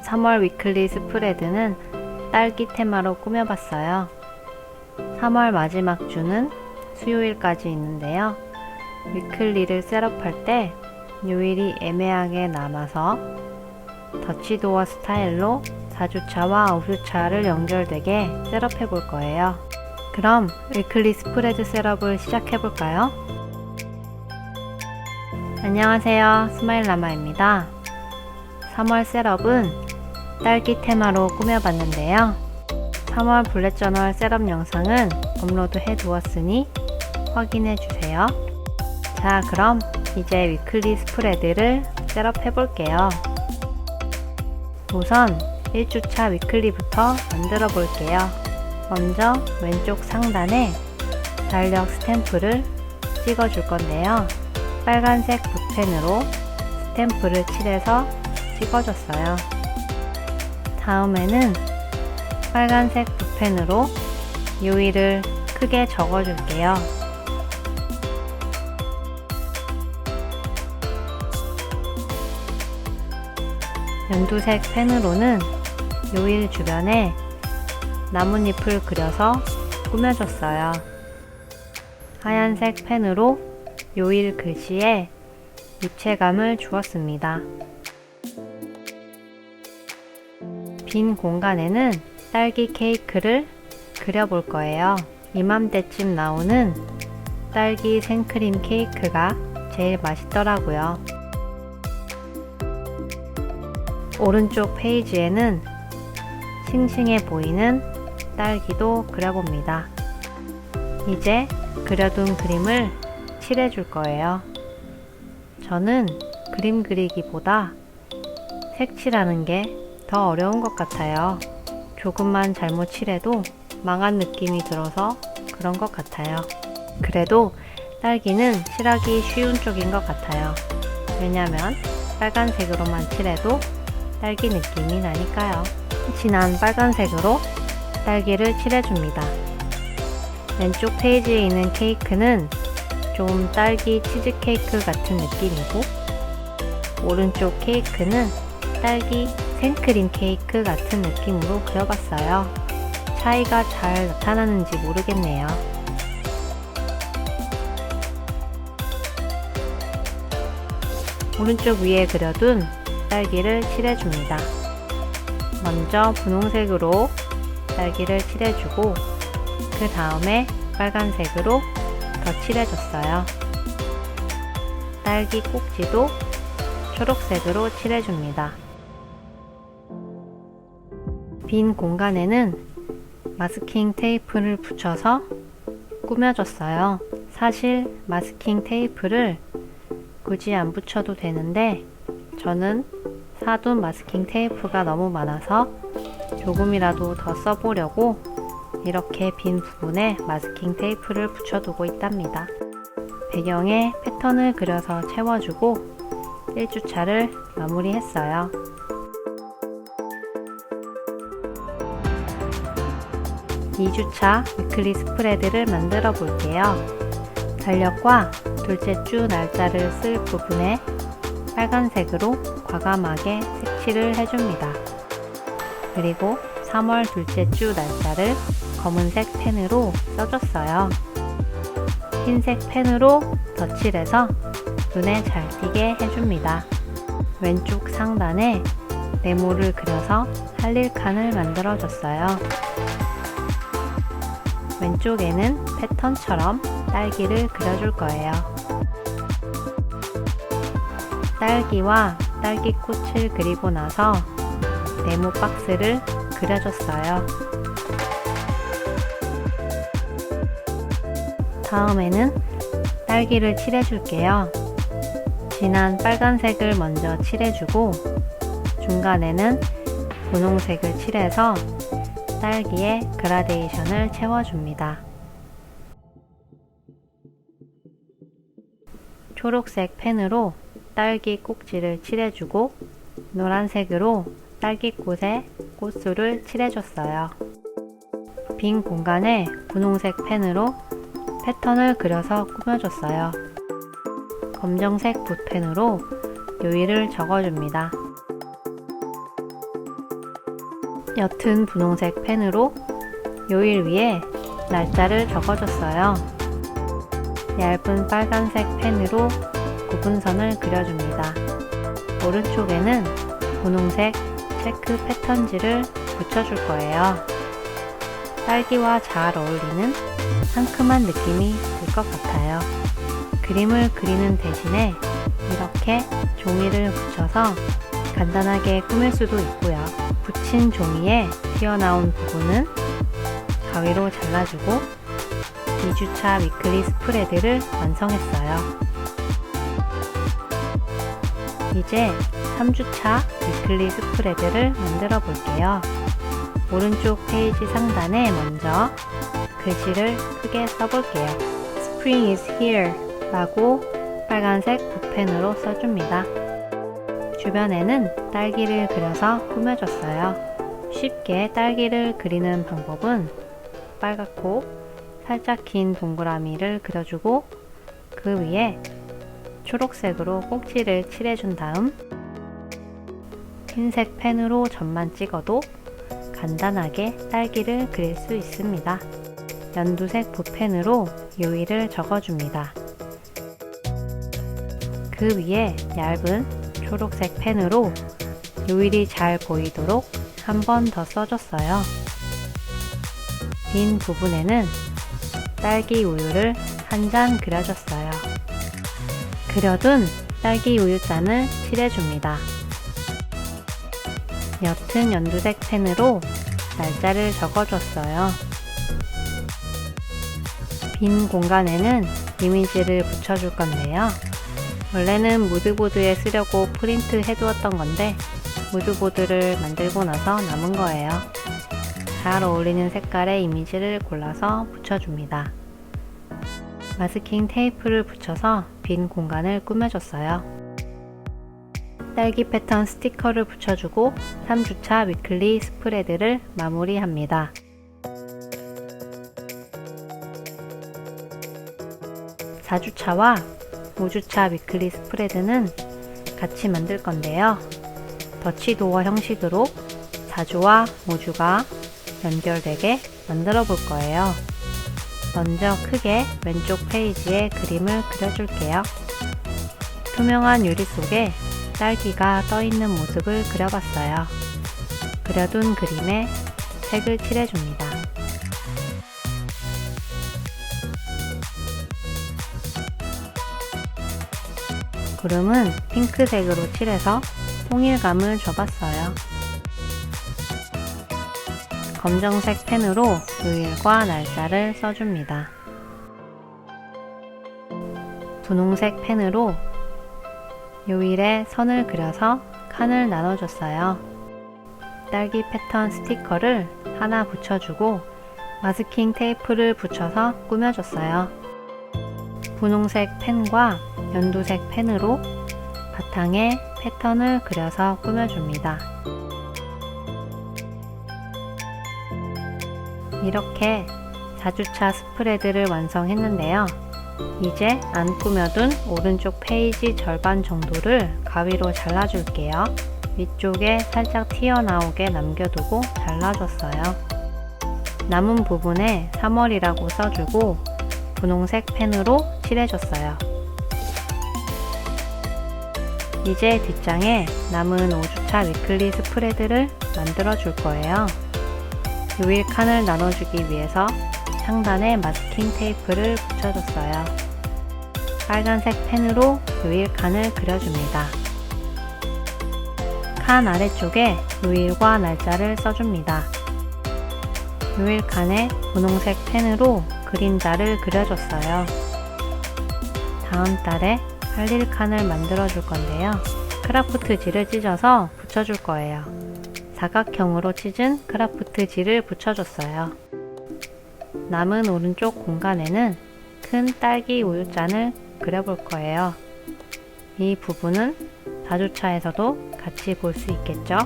3월 위클리 스프레드는 딸기 테마로 꾸며봤어요. 3월 마지막 주는 수요일까지 있는데요. 위클리를 셋업할 때 요일이 애매하게 남아서 더치도어 스타일로 4주차와 5주차를 연결되게 셋업해 볼 거예요. 그럼 위클리 스프레드 셋업을 시작해 볼까요? 안녕하세요, 스마일라마입니다. 3월 셋업은 딸기 테마로 꾸며봤는데요. 3월 블랙저널 셋업 영상은 업로드 해 두었으니 확인해 주세요. 자, 그럼 이제 위클리 스프레드를 셋업 해 볼게요. 우선 1주차 위클리부터 만들어 볼게요. 먼저 왼쪽 상단에 달력 스탬프를 찍어 줄 건데요. 빨간색 붓펜으로 스탬프를 칠해서 찍어줬어요. 다음에는 빨간색 붓펜으로 요일을 크게 적어줄게요. 연두색 펜으로는 요일 주변에 나뭇잎을 그려서 꾸며줬어요. 하얀색 펜으로 요일 글씨에 입체감을 주었습니다. 빈 공간에는 딸기 케이크를 그려볼 거예요. 이맘때쯤 나오는 딸기 생크림 케이크가 제일 맛있더라고요. 오른쪽 페이지에는 싱싱해 보이는 딸기도 그려봅니다. 이제 그려둔 그림을 칠해줄 거예요. 저는 그림 그리기보다 색칠하는 게 더 어려운 것 같아요. 조금만 잘못 칠해도 망한 느낌이 들어서 그런 것 같아요. 그래도 딸기는 칠하기 쉬운 쪽인 것 같아요. 왜냐면 빨간색으로만 칠해도 딸기 느낌이 나니까요. 진한 빨간색으로 딸기를 칠해줍니다. 왼쪽 페이지에 있는 케이크는 좀 딸기 치즈케이크 같은 느낌이고, 오른쪽 케이크는 딸기 생크림 케이크 같은 느낌으로 그려봤어요. 차이가 잘 나타나는지 모르겠네요. 오른쪽 위에 그려둔 딸기를 칠해줍니다. 먼저 분홍색으로 딸기를 칠해주고 그 다음에 빨간색으로 더 칠해줬어요. 딸기 꼭지도 초록색으로 칠해줍니다. 빈 공간에는 마스킹 테이프를 붙여서 꾸며줬어요. 사실 마스킹 테이프를 굳이 안 붙여도 되는데 저는 사둔 마스킹 테이프가 너무 많아서 조금이라도 더 써보려고 이렇게 빈 부분에 마스킹 테이프를 붙여두고 있답니다. 배경에 패턴을 그려서 채워주고 1주차를 마무리했어요. 2주차 위클리 스프레드를 만들어 볼게요. 달력과 둘째 주 날짜를 쓸 부분에 빨간색으로 과감하게 색칠을 해줍니다. 그리고 3월 둘째 주 날짜를 검은색 펜으로 써줬어요. 흰색 펜으로 덧칠해서 눈에 잘 띄게 해줍니다. 왼쪽 상단에 네모를 그려서 할릴칸을 만들어줬어요. 왼쪽에는 패턴처럼 딸기를 그려줄 거예요. 딸기와 딸기꽃을 그리고 나서 네모 박스를 그려줬어요. 다음에는 딸기를 칠해줄게요. 진한 빨간색을 먼저 칠해주고 중간에는 분홍색을 칠해서 딸기에 그라데이션을 채워줍니다. 초록색 펜으로 딸기 꼭지를 칠해주고 노란색으로 딸기꽃에 꽃술을 칠해줬어요. 빈 공간에 분홍색 펜으로 패턴을 그려서 꾸며줬어요. 검정색 붓펜으로 요일을 적어줍니다. 옅은 분홍색 펜으로 요일 위에 날짜를 적어줬어요. 얇은 빨간색 펜으로 구분선을 그려줍니다. 오른쪽에는 분홍색 체크 패턴지를 붙여줄 거예요. 딸기와 잘 어울리는 상큼한 느낌이 들 것 같아요. 그림을 그리는 대신에 이렇게 종이를 붙여서 간단하게 꾸밀 수도 있고요. 붙인 종이에 튀어나온 부분은 가위로 잘라주고 2주차 위클리 스프레드를 완성했어요. 이제 3주차 위클리 스프레드를 만들어 볼게요. 오른쪽 페이지 상단에 먼저 글씨를 크게 써볼게요. Spring is here 라고 빨간색 붓펜으로 써줍니다. 주변에는 딸기를 그려서 꾸며줬어요. 쉽게 딸기를 그리는 방법은 빨갛고 살짝 긴 동그라미를 그려주고 그 위에 초록색으로 꼭지를 칠해준 다음 흰색 펜으로 점만 찍어도 간단하게 딸기를 그릴 수 있습니다. 연두색 붓펜으로 요일을 적어줍니다. 그 위에 얇은 초록색 펜으로 요일이 잘 보이도록 한 번 더 써줬어요. 빈 부분에는 딸기 우유를 한 잔 그려줬어요. 그려둔 딸기 우유잔을 칠해줍니다. 옅은 연두색 펜으로 날짜를 적어줬어요. 빈 공간에는 이미지를 붙여줄 건데요. 원래는 무드보드에 쓰려고 프린트 해두었던 건데 무드보드를 만들고 나서 남은 거예요. 잘 어울리는 색깔의 이미지를 골라서 붙여줍니다. 마스킹 테이프를 붙여서 빈 공간을 꾸며줬어요. 딸기 패턴 스티커를 붙여주고 3주차 위클리 스프레드를 마무리합니다. 4주차와 5주차 위클리 스프레드는 같이 만들 건데요. 더치도어 형식으로 4주와 5주가 연결되게 만들어 볼 거예요. 먼저 크게 왼쪽 페이지에 그림을 그려줄게요. 투명한 유리 속에 딸기가 떠 있는 모습을 그려봤어요. 그려둔 그림에 색을 칠해줍니다. 구름은 핑크색으로 칠해서 통일감을 줘봤어요. 검정색 펜으로 요일과 날짜를 써줍니다. 분홍색 펜으로 요일에 선을 그려서 칸을 나눠줬어요. 딸기 패턴 스티커를 하나 붙여주고 마스킹 테이프를 붙여서 꾸며줬어요. 분홍색 펜과 연두색 펜으로 바탕에 패턴을 그려서 꾸며줍니다. 이렇게 4주차 스프레드를 완성했는데요. 이제 안 꾸며둔 오른쪽 페이지 절반 정도를 가위로 잘라줄게요. 위쪽에 살짝 튀어나오게 남겨두고 잘라줬어요. 남은 부분에 3월이라고 써주고 분홍색 펜으로 칠해줬어요. 이제 뒷장에 남은 5주차 위클리 스프레드를 만들어 줄 거예요. 요일 칸을 나눠주기 위해서 상단에 마스킹 테이프를 붙여줬어요. 빨간색 펜으로 요일 칸을 그려줍니다. 칸 아래쪽에 요일과 날짜를 써줍니다. 요일 칸에 분홍색 펜으로 그림자를 그려줬어요. 다음 달에 할 일 칸을 만들어 줄 건데요. 크라프트지를 찢어서 붙여줄 거예요. 사각형으로 찢은 크라프트지를 붙여줬어요. 남은 오른쪽 공간에는 큰 딸기 우유잔을 그려볼 거예요. 이 부분은 4주차에서도 같이 볼 수 있겠죠?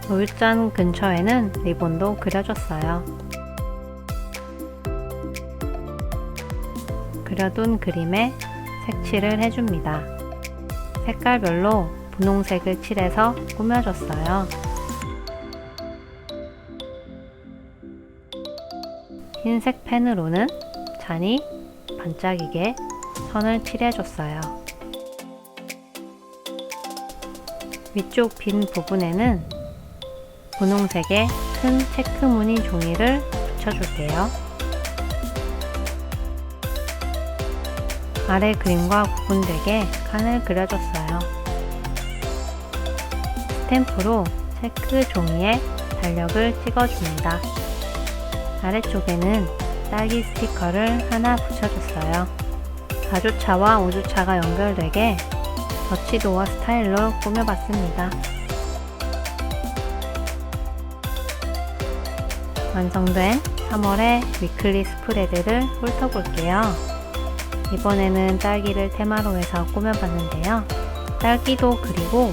우유잔 근처에는 리본도 그려줬어요. 그려둔 그림에 색칠을 해줍니다. 색깔별로 분홍색을 칠해서 꾸며줬어요. 흰색 펜으로는 잔이 반짝이게 선을 칠해줬어요. 위쪽 빈 부분에는 분홍색의 큰 체크 무늬 종이를 붙여줄게요. 아래 그림과 구분되게 칸을 그려줬어요. 스탬프로 체크 종이에 달력을 찍어줍니다. 아래쪽에는 딸기 스티커를 하나 붙여줬어요. 4주차와 5주차가 연결되게 더치도어 스타일로 꾸며봤습니다. 완성된 3월의 위클리 스프레드를 훑어볼게요. 이번에는 딸기를 테마로 해서 꾸며봤는데요. 딸기도 그리고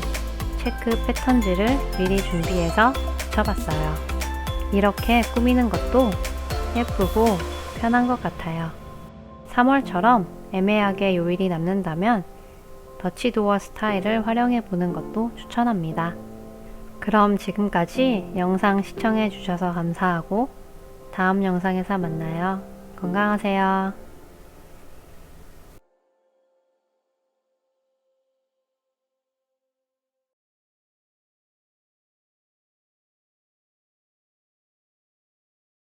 체크 패턴지를 미리 준비해서 붙여봤어요. 이렇게 꾸미는 것도 예쁘고 편한 것 같아요. 3월처럼 애매하게 요일이 남는다면 더치도어 스타일을 활용해 보는 것도 추천합니다. 그럼 지금까지 영상 시청해 주셔서 감사하고 다음 영상에서 만나요. 건강하세요.